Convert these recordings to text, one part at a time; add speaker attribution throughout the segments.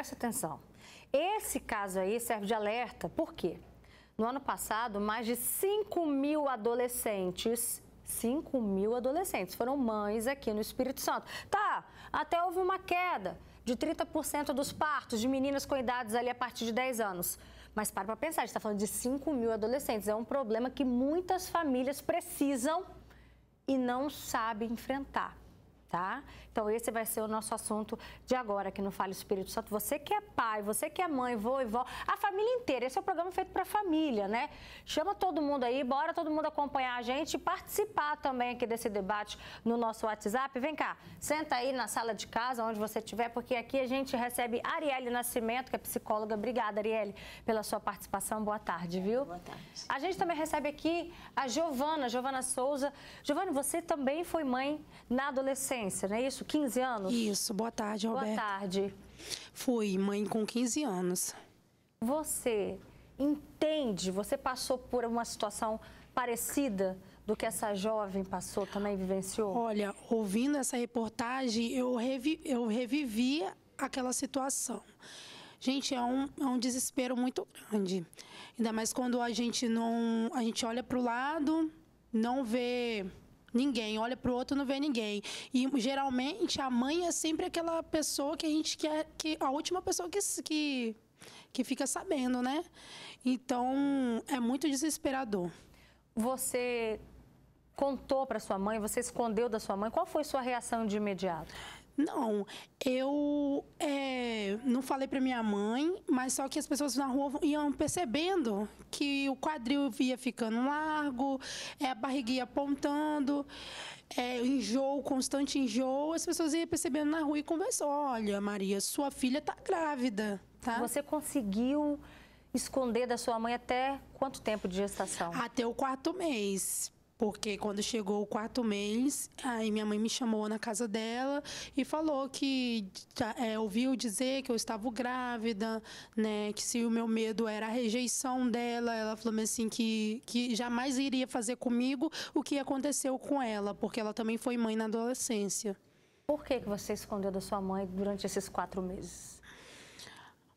Speaker 1: presta atenção. Esse caso aí serve de alerta, por quê? No ano passado, mais de 5 mil adolescentes, 5 mil adolescentes foram mães aqui no Espírito Santo. Tá, até houve uma queda de 30% dos partos de meninas com idades ali a partir de 10 anos. Mas para pensar, a gente está falando de 5 mil adolescentes. É um problema que muitas famílias precisam e não sabem enfrentar. Tá? Então, esse vai ser o nosso assunto de agora aqui no Fale Espírito Santo. Você que é pai, você que é mãe, vô e vó, a família inteira. Esse é um programa feito para a família, né? Chama todo mundo aí, bora todo mundo acompanhar a gente e participar também aqui desse debate no nosso WhatsApp. Vem cá, senta aí na sala de casa, onde você estiver, porque aqui a gente recebe Arielle Nascimento, que é psicóloga. Obrigada, Arielle, pela sua participação. Boa tarde, viu?
Speaker 2: Boa tarde.
Speaker 1: A gente também recebe aqui a Giovana Souza. Giovana, você também foi mãe na adolescência, não é isso? 15 anos?
Speaker 3: Isso, boa tarde, Roberta.
Speaker 1: Boa tarde.
Speaker 3: Fui mãe com 15 anos.
Speaker 1: Você entende, você passou por uma situação parecida do que essa jovem passou, também vivenciou?
Speaker 3: Olha, ouvindo essa reportagem, eu revivi aquela situação. Gente, é um desespero muito grande. Ainda mais quando a gente olha para o lado, não vê ninguém, olha para o outro, não vê ninguém. E geralmente a mãe é sempre aquela pessoa que a gente quer, a última pessoa que fica sabendo, né? Então é muito desesperador.
Speaker 1: Você contou para sua mãe, você escondeu da sua mãe, qual foi sua reação de imediato?
Speaker 3: Não, eu não falei para minha mãe, mas só que as pessoas na rua iam percebendo que o quadril ia ficando largo, a barriga ia apontando, enjoo, constante enjoo. As pessoas iam percebendo na rua e conversou: olha, Maria, sua filha está grávida, tá?
Speaker 1: Você conseguiu esconder da sua mãe até quanto tempo de gestação?
Speaker 3: Até o 4º mês. Porque quando chegou o 4º mês, aí minha mãe me chamou na casa dela e falou que ouviu dizer que eu estava grávida, né? Que se o meu medo era a rejeição dela, ela falou assim que jamais iria fazer comigo o que aconteceu com ela, porque ela também foi mãe na adolescência.
Speaker 1: Por que você escondeu da sua mãe durante esses 4 meses?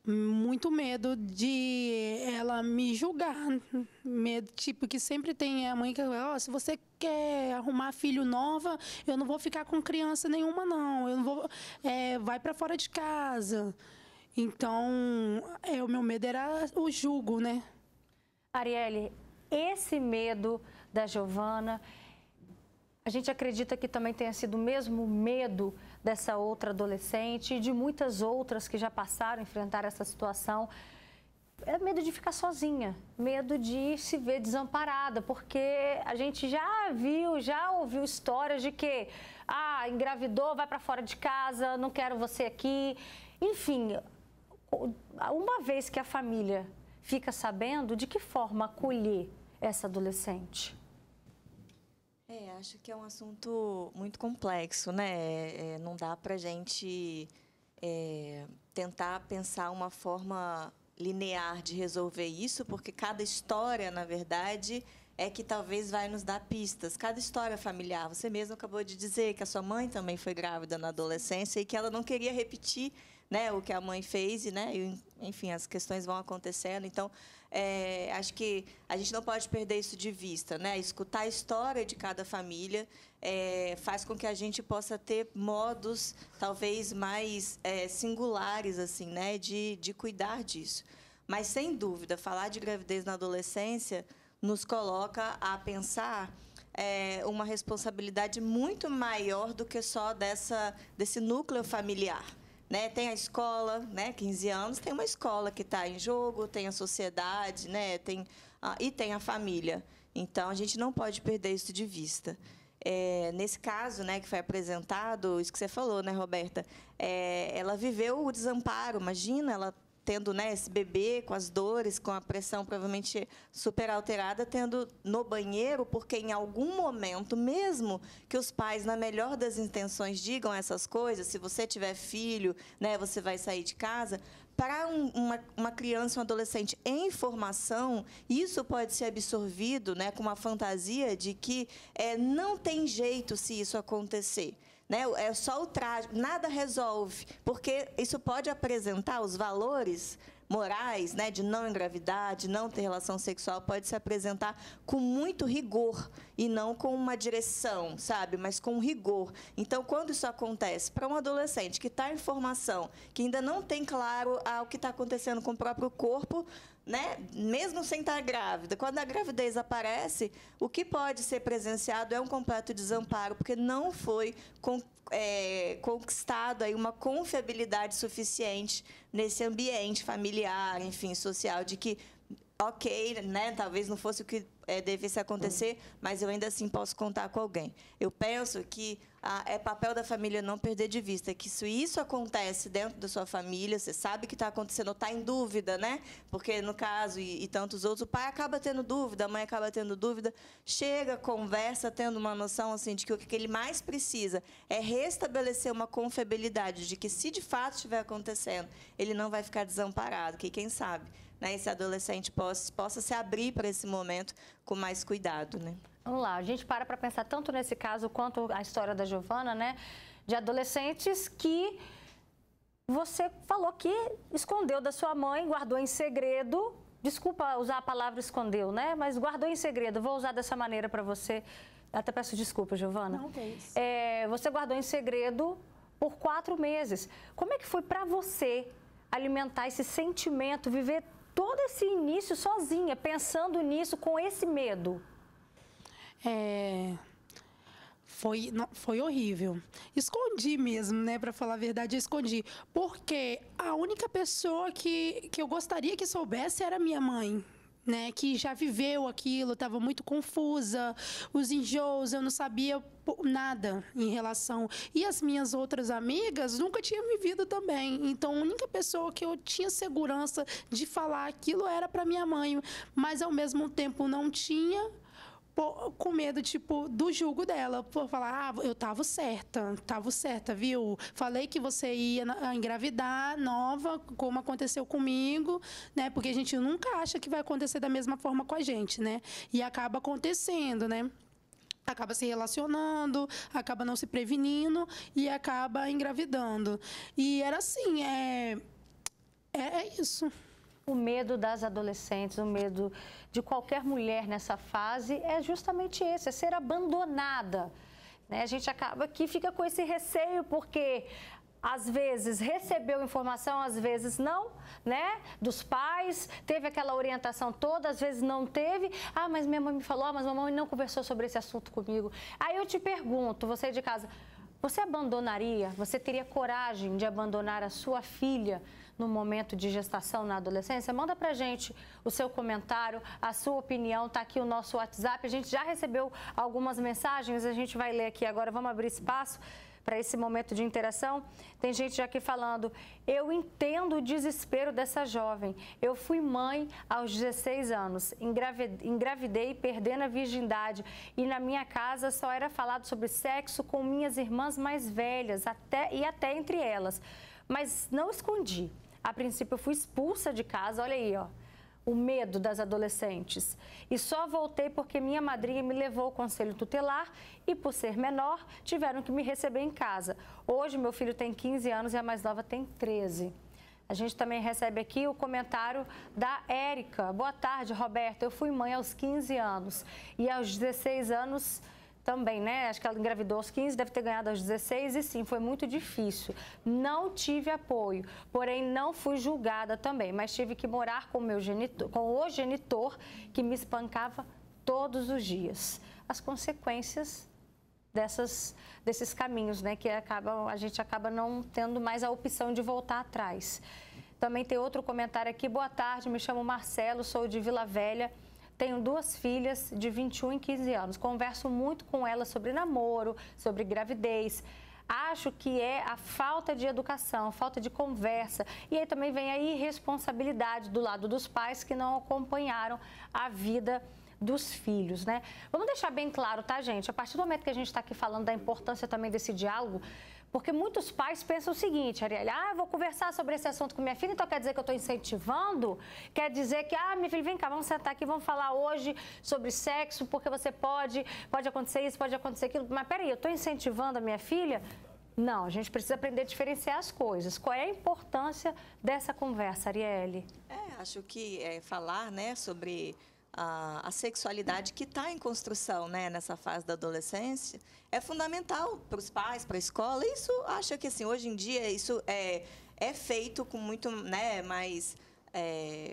Speaker 3: Muito medo de ela me julgar, medo, tipo, que sempre tem a mãe que fala: se você quer arrumar filho nova, eu não vou ficar com criança nenhuma, não, eu não vou, vai para fora de casa. Então, o meu medo era o julgo, né?
Speaker 1: Arielle, esse medo da Giovana, a gente acredita que também tenha sido o mesmo medo dessa outra adolescente e de muitas outras que já passaram a enfrentar essa situação. É medo de ficar sozinha, medo de se ver desamparada, porque a gente já ouviu histórias de que, engravidou, vai para fora de casa, não quero você aqui. Enfim, uma vez que a família fica sabendo, de que forma acolher essa adolescente?
Speaker 2: Acho que é um assunto muito complexo, né? Não dá para a gente tentar pensar uma forma linear de resolver isso, porque cada história, na verdade, é que talvez vai nos dar pistas. Cada história familiar. Você mesmo acabou de dizer que a sua mãe também foi grávida na adolescência e que ela não queria repetir, né, o que a mãe fez, né? E, enfim, as questões vão acontecendo. Então, acho que a gente não pode perder isso de vista, né? Escutar a história de cada família faz com que a gente possa ter modos talvez mais singulares, assim, né, de cuidar disso. Mas, sem dúvida, falar de gravidez na adolescência nos coloca a pensar uma responsabilidade muito maior do que só desse núcleo familiar. Né? Tem a escola, né? 15 anos, tem uma escola que está em jogo, tem a sociedade, né? E tem a família. Então, a gente não pode perder isso de vista. Nesse caso, né, que foi apresentado, isso que você falou, né, Roberta? Ela viveu o desamparo, imagina, ela tendo, né, esse bebê com as dores, com a pressão provavelmente super alterada, tendo no banheiro, porque em algum momento, mesmo que os pais, na melhor das intenções, digam essas coisas, se você tiver filho, né, você vai sair de casa, para uma criança, um adolescente em formação, isso pode ser absorvido, né, com uma fantasia de que não tem jeito se isso acontecer. né? É só o traje, nada resolve, porque isso pode apresentar os valores morais, né, de não engravidar, de não ter relação sexual, pode se apresentar com muito rigor e não com uma direção, sabe, mas com rigor. Então, quando isso acontece para um adolescente que está em formação, que ainda não tem claro o que está acontecendo com o próprio corpo, né, mesmo sem estar grávida, quando a gravidez aparece, o que pode ser presenciado é um completo desamparo, porque não foi conquistado aí uma confiabilidade suficiente nesse ambiente familiar, enfim, social, de que, ok, né, talvez não fosse o que devesse acontecer, mas eu ainda assim posso contar com alguém. Eu penso que é papel da família não perder de vista que se isso acontece dentro da sua família, você sabe que está acontecendo, está em dúvida, né? Porque, no caso, e tantos outros, o pai acaba tendo dúvida, a mãe acaba tendo dúvida, chega, conversa, tendo uma noção assim, de que o que ele mais precisa é restabelecer uma confiabilidade de que, se de fato estiver acontecendo, ele não vai ficar desamparado, que quem sabe, né, esse adolescente possa se abrir para esse momento com mais cuidado, né?
Speaker 1: Vamos lá, a gente para pensar tanto nesse caso quanto a história da Giovana, né? De adolescentes que você falou que escondeu da sua mãe, guardou em segredo. Desculpa usar a palavra escondeu, né? Mas guardou em segredo. Vou usar dessa maneira para você. Até peço desculpa, Giovana.
Speaker 3: Não, que é isso.
Speaker 1: Você guardou em segredo por 4 meses. Como é que foi para você alimentar esse sentimento, viver todo esse início sozinha, pensando nisso, com esse medo?
Speaker 3: Foi horrível. Escondi mesmo, né? Para falar a verdade, eu escondi. Porque a única pessoa que eu gostaria que soubesse era minha mãe, né? Que já viveu aquilo, estava muito confusa, os enjoos, eu não sabia nada em relação. E as minhas outras amigas nunca tinham vivido também. Então, a única pessoa que eu tinha segurança de falar aquilo era para minha mãe. Mas, ao mesmo tempo, não tinha, com medo, tipo, do julgo dela, por falar, eu estava certa, viu? Falei que você ia engravidar nova, como aconteceu comigo, né? Porque a gente nunca acha que vai acontecer da mesma forma com a gente, né? E acaba acontecendo, né? Acaba se relacionando, acaba não se prevenindo e acaba engravidando. E era assim, é isso.
Speaker 1: O medo das adolescentes, o medo de qualquer mulher nessa fase é justamente esse, é ser abandonada, né? A gente acaba que fica com esse receio porque às vezes recebeu informação, às vezes não, né? Dos pais, teve aquela orientação toda, às vezes não teve. Ah, mas minha mãe me falou, mas minha mãe não conversou sobre esse assunto comigo. Aí eu te pergunto, você de casa, você abandonaria, você teria coragem de abandonar a sua filha no momento de gestação na adolescência? Manda pra gente o seu comentário, a sua opinião, tá aqui o nosso WhatsApp. A gente já recebeu algumas mensagens, a gente vai ler aqui agora, vamos abrir espaço para esse momento de interação. Tem gente já aqui falando, eu entendo o desespero dessa jovem. Eu fui mãe aos 16 anos, engravidei perdendo a virgindade e na minha casa só era falado sobre sexo com minhas irmãs mais velhas, até entre elas. Mas não escondi. A princípio eu fui expulsa de casa, olha aí, ó. O medo das adolescentes. E só voltei porque minha madrinha me levou ao conselho tutelar e, por ser menor, tiveram que me receber em casa. Hoje, meu filho tem 15 anos e a mais nova tem 13. A gente também recebe aqui o comentário da Érica. Boa tarde, Roberta. Eu fui mãe aos 15 anos e aos 16 anos também, né? Acho que ela engravidou aos 15, deve ter ganhado aos 16 e sim, foi muito difícil. Não tive apoio, porém não fui julgada também, mas tive que morar com o genitor que me espancava todos os dias. As consequências desses caminhos, né? Que a gente acaba não tendo mais a opção de voltar atrás. Também tem outro comentário aqui. Boa tarde, me chamo Marcelo, sou de Vila Velha. Tenho 2 filhas de 21 e 15 anos. Converso muito com elas sobre namoro, sobre gravidez. Acho que é a falta de educação, a falta de conversa. E aí também vem a irresponsabilidade do lado dos pais que não acompanharam a vida dos filhos, né? Vamos deixar bem claro, tá, gente? A partir do momento que a gente está aqui falando da importância também desse diálogo, Porque muitos pais pensam o seguinte, Arielle, eu vou conversar sobre esse assunto com minha filha, então quer dizer que eu estou incentivando? Quer dizer que, minha filha, vem cá, vamos sentar aqui, vamos falar hoje sobre sexo, porque você pode acontecer isso, pode acontecer aquilo. Mas peraí, eu estou incentivando a minha filha? Não, a gente precisa aprender a diferenciar as coisas. Qual é a importância dessa conversa, Arielle?
Speaker 2: Acho que falar, né, sobre a sexualidade que está em construção, né, nessa fase da adolescência é fundamental para os pais, para a escola. Isso, acho que assim, hoje em dia isso é feito com muito, né, mais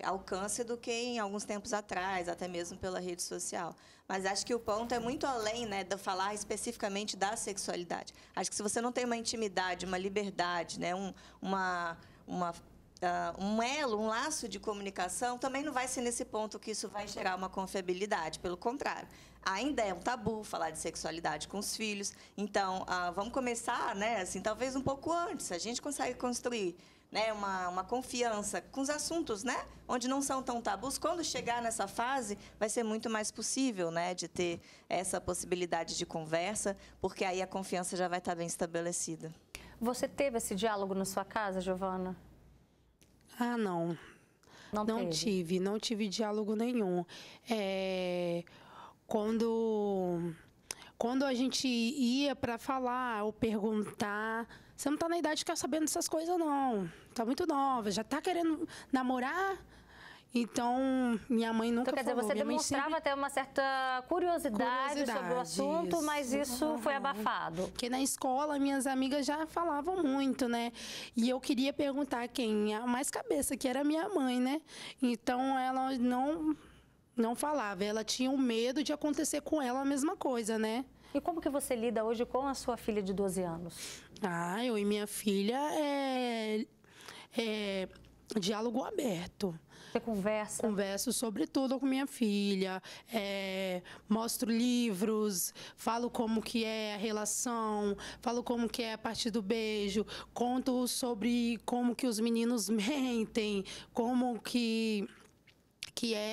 Speaker 2: alcance do que em alguns tempos atrás, até mesmo pela rede social. Mas acho que o ponto é muito além, né, de falar especificamente da sexualidade. Acho que se você não tem uma intimidade, uma liberdade, né, um elo, um laço de comunicação, também não vai ser nesse ponto que isso vai gerar uma confiabilidade. Pelo contrário, ainda é um tabu falar de sexualidade com os filhos. Então, vamos começar, né, assim, talvez um pouco antes. A gente consegue construir, né, uma confiança com os assuntos, né, onde não são tão tabus. Quando chegar nessa fase, vai ser muito mais possível, né, de ter essa possibilidade de conversa, porque aí a confiança já vai estar bem estabelecida. Você teve esse diálogo na sua casa, Giovana?
Speaker 3: Não. Não tive diálogo nenhum. Quando a gente ia para falar ou perguntar, você não está na idade de ficar sabendo dessas coisas, não. Está muito nova, já está querendo namorar. Então, minha mãe nunca falou.
Speaker 1: Quer dizer, você demonstrava até uma certa curiosidade sobre o assunto, mas isso foi abafado.
Speaker 3: Porque na escola, minhas amigas já falavam muito, né? E eu queria perguntar quem a mais cabeça, que era minha mãe, né? Então, ela não falava. Ela tinha um medo de acontecer com ela a mesma coisa, né?
Speaker 1: E como que você lida hoje com a sua filha de 12 anos?
Speaker 3: Eu e minha filha diálogo aberto.
Speaker 1: Você conversa?
Speaker 3: Converso sobre tudo com minha filha, mostro livros, falo como que é a relação, falo como que é a partir do beijo, conto sobre como que os meninos mentem, como que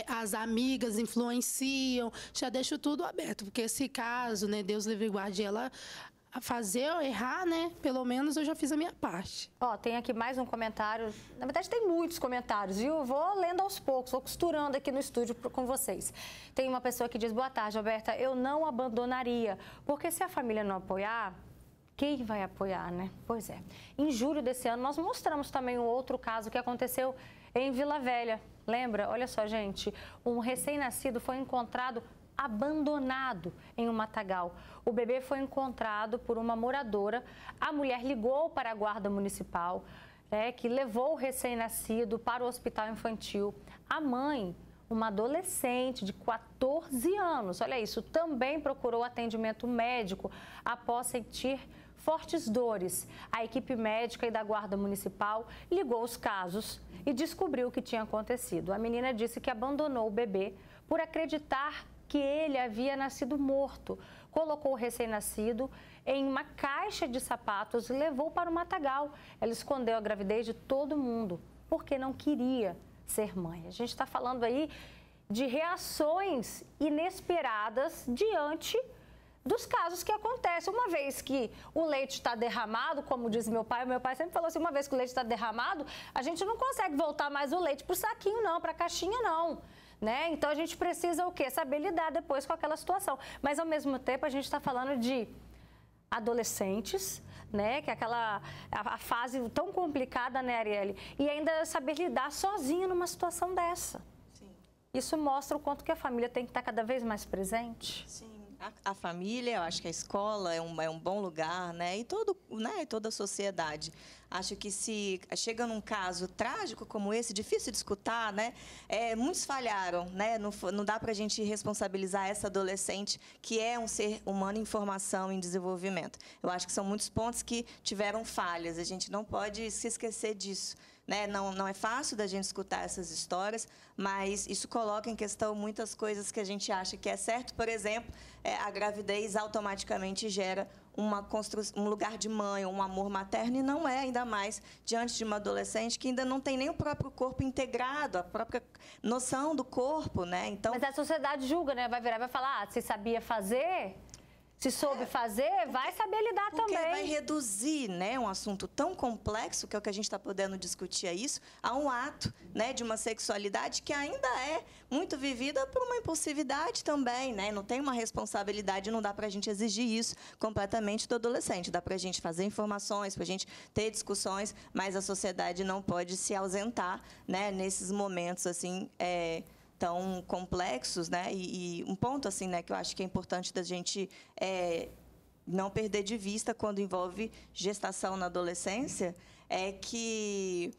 Speaker 3: as amigas influenciam, já deixo tudo aberto, porque esse caso, né, Deus livre e guarde ela a fazer ou errar, né? Pelo menos eu já fiz a minha parte.
Speaker 1: Tem aqui mais um comentário. Na verdade, tem muitos comentários, viu? Eu vou lendo aos poucos, vou costurando aqui no estúdio com vocês. Tem uma pessoa que diz, boa tarde, Roberta, eu não abandonaria, porque se a família não apoiar, quem vai apoiar, né? Pois é. Em julho desse ano, nós mostramos também um outro caso que aconteceu em Vila Velha. Lembra? Olha só, gente, um recém-nascido foi encontrado abandonado em um matagal. O bebê foi encontrado por uma moradora. A mulher ligou para a guarda municipal, que levou o recém-nascido para o hospital infantil. A mãe, uma adolescente de 14 anos, olha isso, também procurou atendimento médico após sentir fortes dores. A equipe médica e da guarda municipal ligou os casos e descobriu o que tinha acontecido. A menina disse que abandonou o bebê por acreditar que ele havia nascido morto. Colocou o recém-nascido em uma caixa de sapatos e levou para o matagal. Ela escondeu a gravidez de todo mundo, porque não queria ser mãe. A gente está falando aí de reações inesperadas diante dos casos que acontecem. Uma vez que o leite está derramado, como diz meu pai sempre falou assim, uma vez que o leite está derramado, a gente não consegue voltar mais o leite para o saquinho não, para a caixinha não. Né? Então, a gente precisa o quê? Saber lidar depois com aquela situação. Mas, ao mesmo tempo, a gente está falando de adolescentes, né? Que é a fase tão complicada, né, Arielle? E ainda saber lidar sozinha numa situação dessa.
Speaker 2: Sim.
Speaker 1: Isso mostra o quanto que a família tem que estar cada vez mais presente.
Speaker 2: Sim. A família, eu acho que a escola é um bom lugar, né? E toda a sociedade. Acho que se chega num caso trágico como esse, difícil de escutar, né? Muitos falharam, né? Não dá para a gente responsabilizar essa adolescente que é um ser humano em formação, em desenvolvimento. Eu acho que são muitos pontos que tiveram falhas. A gente não pode se esquecer disso. Né? Não é fácil da gente escutar essas histórias, mas isso coloca em questão muitas coisas que a gente acha que é certo. Por exemplo, a gravidez automaticamente gera um lugar de mãe, um amor materno, e não é, ainda mais diante de uma adolescente que ainda não tem nem o próprio corpo integrado, a própria noção do corpo, né? Então,
Speaker 1: mas a sociedade julga, né? Vai virar e vai falar, se sabia fazer, Se soube fazer, vai saber lidar
Speaker 2: porque
Speaker 1: também.
Speaker 2: vai reduzir, né, um assunto tão complexo, que é o que a gente está podendo discutir isso, a um ato, né, de uma sexualidade que ainda é muito vivida por uma impulsividade também, né? Não tem uma responsabilidade, não dá para a gente exigir isso completamente do adolescente. Dá para a gente fazer informações, para a gente ter discussões, mas a sociedade não pode se ausentar, né, nesses momentos assim tão complexos, né? E um ponto assim, né, que eu acho que é importante da gente não perder de vista quando envolve gestação na adolescência é que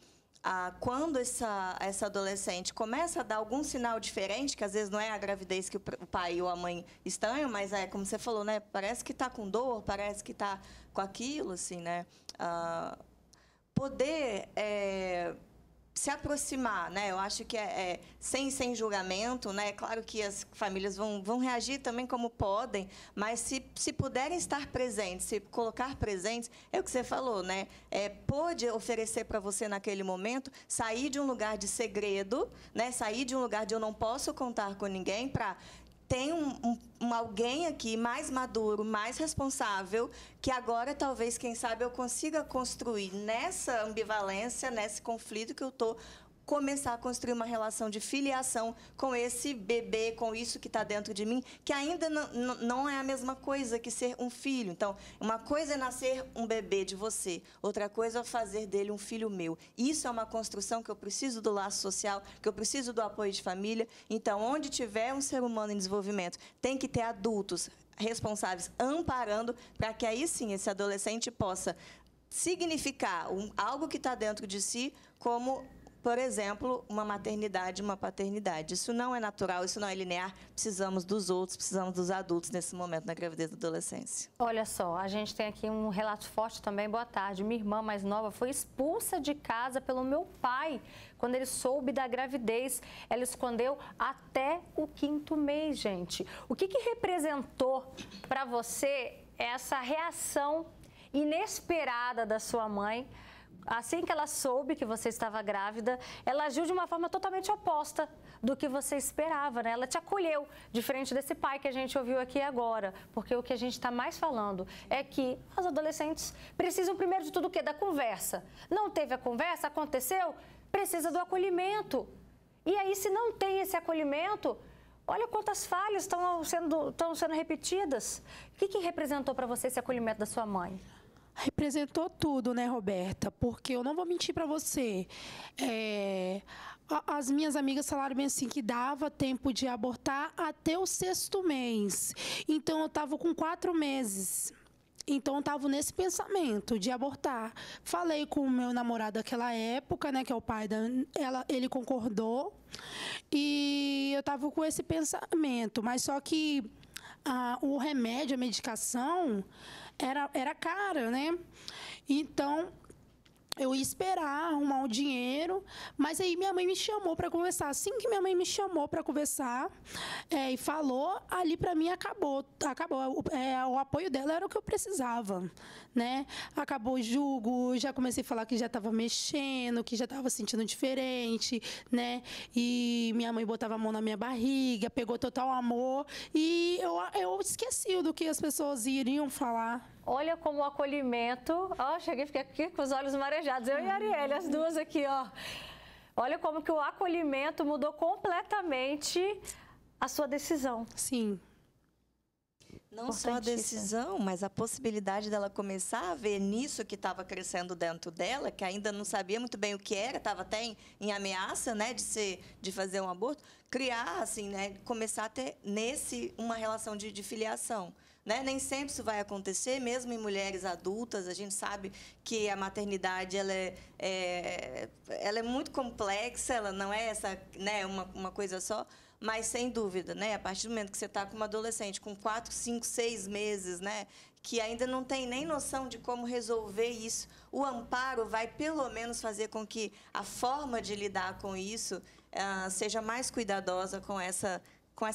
Speaker 2: quando essa adolescente começa a dar algum sinal diferente, que às vezes não é a gravidez que o pai ou a mãe estranham, mas como você falou, né, parece que está com dor, parece que está com aquilo, assim, né? Poder se aproximar, né? Eu acho que sem julgamento, né? É claro que as famílias vão reagir também como podem, mas se puderem estar presentes, se colocar presentes, é o que você falou, né? Pode oferecer para você naquele momento sair de um lugar de segredo, né? Sair de um lugar de eu não posso contar com ninguém para tem alguém aqui mais maduro, mais responsável, que agora, talvez, quem sabe, eu consiga construir nessa ambivalência, nesse conflito que eu estou, começar a construir uma relação de filiação com esse bebê, com isso que está dentro de mim, que ainda não é a mesma coisa que ser um filho. Então, uma coisa é nascer um bebê de você, outra coisa é fazer dele um filho meu. Isso é uma construção que eu preciso do laço social, que eu preciso do apoio de família. Então, onde tiver um ser humano em desenvolvimento, tem que ter adultos responsáveis amparando para que aí sim esse adolescente possa significar algo que está dentro de si como, por exemplo, uma maternidade, uma paternidade. Isso não é natural, isso não é linear. Precisamos dos outros, precisamos dos adultos nesse momento na gravidez da adolescência.
Speaker 1: Olha só, a gente tem aqui um relato forte também. Boa tarde. Minha irmã mais nova foi expulsa de casa pelo meu pai quando ele soube da gravidez. Ela escondeu até o 5º mês, gente. O que representou para você essa reação inesperada da sua mãe? Assim que ela soube que você estava grávida, ela agiu de uma forma totalmente oposta do que você esperava, né? Ela te acolheu, diferente desse pai que a gente ouviu aqui agora. Porque o que a gente está mais falando é que as adolescentes precisam, primeiro de tudo, o quê? Da conversa. Não teve a conversa, aconteceu, precisa do acolhimento. E aí, se não tem esse acolhimento, olha quantas falhas estão sendo repetidas. O que representou para você esse acolhimento da sua mãe?
Speaker 3: Representou tudo, né, Roberta? Porque eu não vou mentir para você. As minhas amigas falaram bem assim que dava tempo de abortar até o 6º mês. Então, eu estava com 4 meses. Então, eu estava nesse pensamento de abortar. Falei com o meu namorado naquela época, né, que é o pai ele concordou. E eu estava com esse pensamento. Mas só que o remédio, a medicação, era cara, né? Então, eu ia esperar arrumar o dinheiro, mas aí minha mãe me chamou para conversar. Assim que minha mãe me chamou para conversar e falou, ali para mim acabou. O apoio dela era o que eu precisava, né? Acabou o julgo, já comecei a falar que já estava mexendo, que já estava sentindo diferente, né? E minha mãe botava a mão na minha barriga, pegou total amor e eu esqueci do que as pessoas iriam falar.
Speaker 1: Olha como o acolhimento... cheguei a ficar aqui com os olhos marejados. Eu e a Arielle, as duas aqui, ó. Olha como que o acolhimento mudou completamente a sua decisão.
Speaker 3: Sim.
Speaker 2: Não só a decisão, mas a possibilidade dela começar a ver nisso que estava crescendo dentro dela, que ainda não sabia muito bem o que era, estava até em ameaça, né, de fazer um aborto, criar, assim, né, começar a ter uma relação de filiação. Né? Nem sempre isso vai acontecer, mesmo em mulheres adultas. A gente sabe que a maternidade ela é muito complexa, ela não é né, uma coisa só, mas sem dúvida, né, a partir do momento que você está com uma adolescente com 4, 5, 6 meses, né, que ainda não tem nem noção de como resolver isso, o amparo vai pelo menos fazer com que a forma de lidar com isso seja mais cuidadosa com essa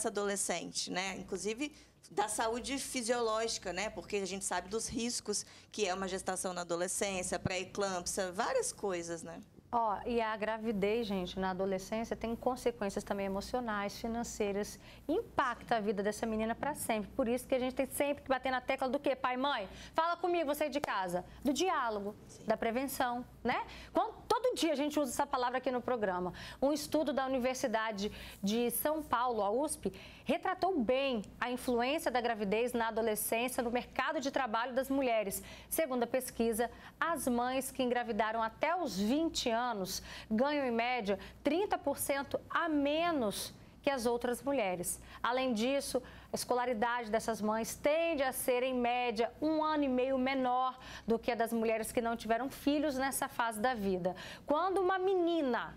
Speaker 2: adolescente, né? Inclusive da saúde fisiológica, né? Porque a gente sabe dos riscos que é uma gestação na adolescência, pré-eclâmpsia, várias coisas, né?
Speaker 1: Ó, e a gravidez, gente, na adolescência tem consequências também emocionais, financeiras, impacta a vida dessa menina para sempre. Por isso que a gente tem sempre que bater na tecla do quê, pai e mãe? Fala comigo, você de casa. Do diálogo, da prevenção, né? Todo dia a gente usa essa palavra aqui no programa. Um estudo da Universidade de São Paulo, a USP, retratou bem a influência da gravidez na adolescência no mercado de trabalho das mulheres. Segundo a pesquisa, as mães que engravidaram até os 20 anos ganham, em média, 30% a menos que as outras mulheres. Além disso, a escolaridade dessas mães tende a ser, em média, 1 ano e meio menor do que a das mulheres que não tiveram filhos nessa fase da vida. Quando uma menina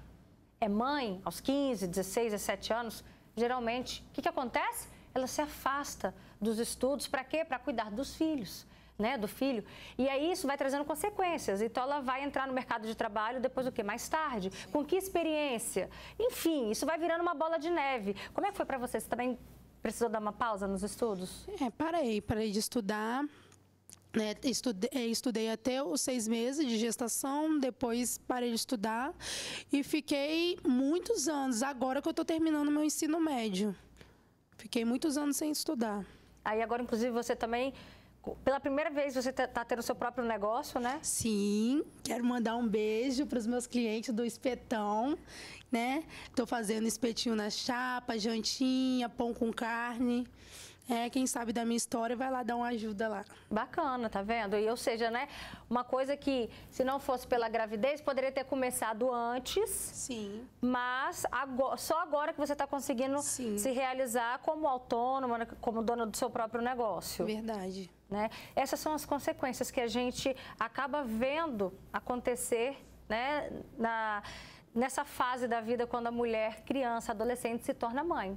Speaker 1: é mãe, aos 15, 16, 17 anos, geralmente, o que acontece? Ela se afasta dos estudos. Para quê? Para cuidar dos filhos. Né, do filho, e aí isso vai trazendo consequências, então ela vai entrar no mercado de trabalho depois do quê? Mais tarde, com que experiência? Enfim, isso vai virando uma bola de neve. Como é que foi para você? Você também precisou dar uma pausa nos estudos?
Speaker 3: Parei de estudar, né, estudei até os 6 meses de gestação, depois parei de estudar e fiquei muitos anos, agora que eu estou terminando meu ensino médio, fiquei muitos anos sem estudar.
Speaker 1: Aí agora, inclusive, você também... Pela primeira vez você está tendo o seu próprio negócio, né?
Speaker 3: Sim, quero mandar um beijo para os meus clientes do Espetão, né? Estou fazendo espetinho na chapa, jantinha, pão com carne. Quem sabe da minha história vai lá dar uma ajuda lá.
Speaker 1: Bacana, tá vendo? E, ou seja, né, uma coisa que, se não fosse pela gravidez, poderia ter começado antes.
Speaker 3: Sim.
Speaker 1: Mas só agora que você está conseguindo se realizar como autônoma, como dona do seu próprio negócio.
Speaker 3: Verdade.
Speaker 1: Né? Essas são as consequências que a gente acaba vendo acontecer, né, nessa fase da vida quando a mulher, criança, adolescente se torna mãe.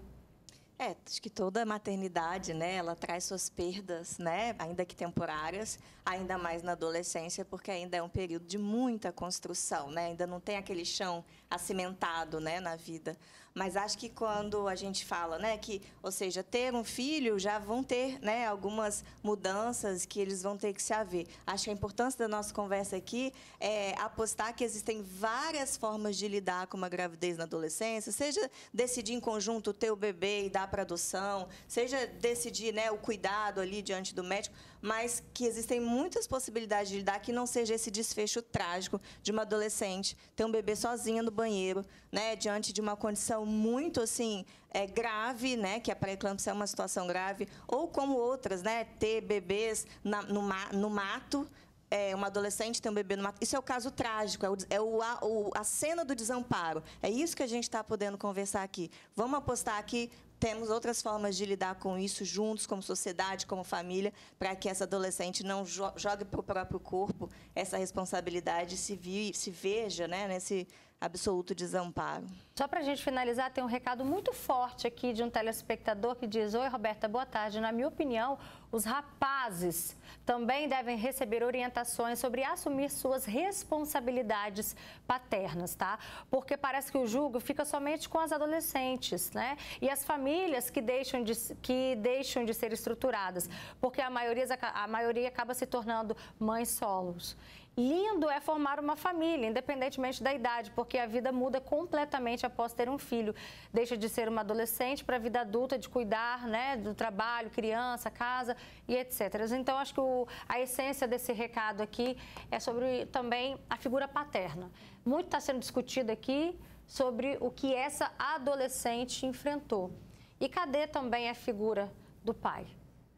Speaker 2: Acho que toda maternidade, né, ela traz suas perdas, né, ainda que temporárias, ainda mais na adolescência, porque ainda é um período de muita construção, né, ainda não tem aquele chão acimentado, né, na vida. Mas acho que quando a gente fala, né, que, ou seja, ter um filho, já vão ter, né, algumas mudanças que eles vão ter que se haver. Acho que a importância da nossa conversa aqui é apostar que existem várias formas de lidar com uma gravidez na adolescência, seja decidir em conjunto ter o bebê e dar para adoção, seja decidir, né, o cuidado ali diante do médico, mas que existem muitas possibilidades de lidar, que não seja esse desfecho trágico de uma adolescente ter um bebê sozinha no banheiro, né, diante de uma condição muito assim grave, né, que a pré-eclâmpsia é uma situação grave, ou como outras, né, ter bebês no mato. Uma adolescente tem um bebê no mato. Isso é o caso trágico, a cena do desamparo. É isso que a gente está podendo conversar aqui. Vamos apostar aqui. Temos outras formas de lidar com isso juntos, como sociedade, como família, para que essa adolescente não jogue para o próprio corpo essa responsabilidade e se veja, né, nesse absoluto desamparo.
Speaker 1: Só para a gente finalizar, tem um recado muito forte aqui de um telespectador que diz: oi, Roberta, boa tarde. Na minha opinião, os rapazes também devem receber orientações sobre assumir suas responsabilidades paternas, tá? Porque parece que o julgo fica somente com as adolescentes, né? E as famílias que deixam de ser estruturadas, porque a maioria acaba se tornando mães solos. Lindo é formar uma família, independentemente da idade, porque a vida muda completamente após ter um filho. Deixa de ser uma adolescente para a vida adulta, de cuidar, né, do trabalho, criança, casa e etc. Então, acho que a essência desse recado aqui é sobre também a figura paterna. Muito está sendo discutido aqui sobre o que essa adolescente enfrentou. E cadê também a figura do pai?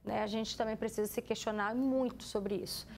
Speaker 1: A gente também precisa se questionar muito sobre isso.